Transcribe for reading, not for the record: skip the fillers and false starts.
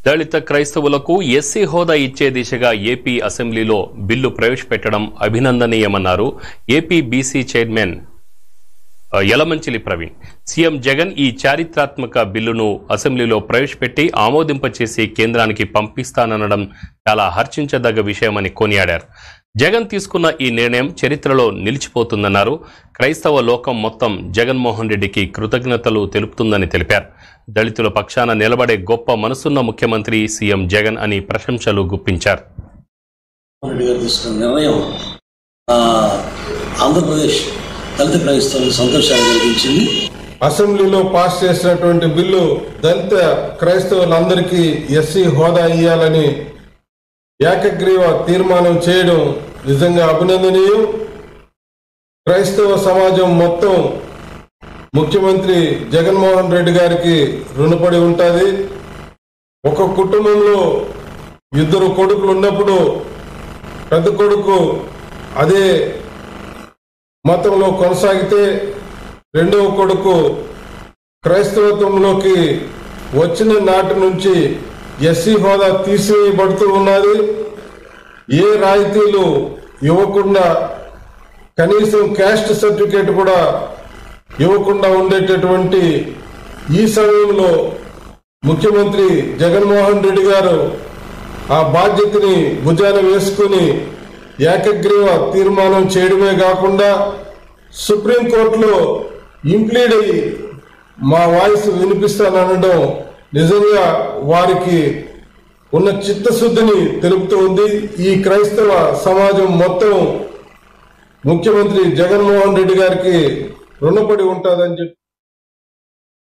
దళిత క్రైస్తవులకు ఎస్సీ హోదా ఇచ్చే దిశగా ఏపీ అసెంబ్లీలో బిల్లు ప్రవేశపెట్టడం అభినందనీయమన్నారు AP BC chairman Yalamanchili Praveen. CM Jagan ఈ చారిత్రాత్మక బిల్లును అసెంబ్లీలో ప్రవేశపెట్టి ఆమోదింపచేసి కేంద్రానికి పంపిస్తాననడం చాలా హర్షించదగ్గ విషయమని కొనియాడారు. జగన్ తీసుకున్న ఈ నిర్ణయం చరిత్రలో నిలిచిపోతుందన్నారు. క్రైస్తవ లోకం మొత్తం జగన్మోహన్ రెడ్డికి కృతజ్ఞతలు తెలుపుతుందని తెలిపారు. దళితుల పక్షాన నిలబడే గొప్ప మనసున్న ముఖ్యమంత్రి సీఎం జగన్ అని ప్రశంసలు గుప్పించారు. ఆంధ్రప్రదేశ్ దళిత క్రైస్తవులకు సంతోషాన్ని కలిగించింది. అసెంబ్లీలో పాస్ చేసినటువంటి బిల్లు దళిత క్రైస్తవులందరికీ ఎస్సీ హోదా ఇవ్వాలని ఏకగ్రీవ తీర్మానం చేయడం నిజంగా అభినందనీయం. క్రైస్తవ సమాజం మొత్తం ముఖ్యమంత్రి జగన్మోహన్ రెడ్డి గారికి రుణపడి ఉంటుంది. ఒక కుటుంబంలో ఇద్దరు కొడుకులు ఉన్నప్పుడు పెద్ద కొడుకు అదే మతంలో కొనసాగితే రెండవ కొడుకు క్రైస్తవత్వంలోకి వచ్చిన నాటి నుంచి ఎస్సీ హోదా తీసివేయబడుతూ ఉన్నది. ఏ రాయితీలు ఇవ్వకుండా కనీసం క్యాస్ట్ సర్టిఫికేట్ కూడా ఇవ్వకుండా ఉండేటటువంటి ఈ సమయంలో ముఖ్యమంత్రి జగన్మోహన్ రెడ్డి గారు ఆ బాధ్యతని భుజాన వేసుకుని ఏకగ్రీవ తీర్మానం చేయడమే కాకుండా సుప్రీంకోర్టులో ఇంప్లీడ్ అయ్యి మా వాయిస్ వినిపిస్తాననడం నిజంగా వారికి ఉన్న చిత్తశుద్ధిని తెలుపుతోంది. ఈ క్రైస్తవ సమాజం మొత్తం ముఖ్యమంత్రి జగన్మోహన్ రెడ్డి గారికి రుణపడి ఉంటుందని చెప్పి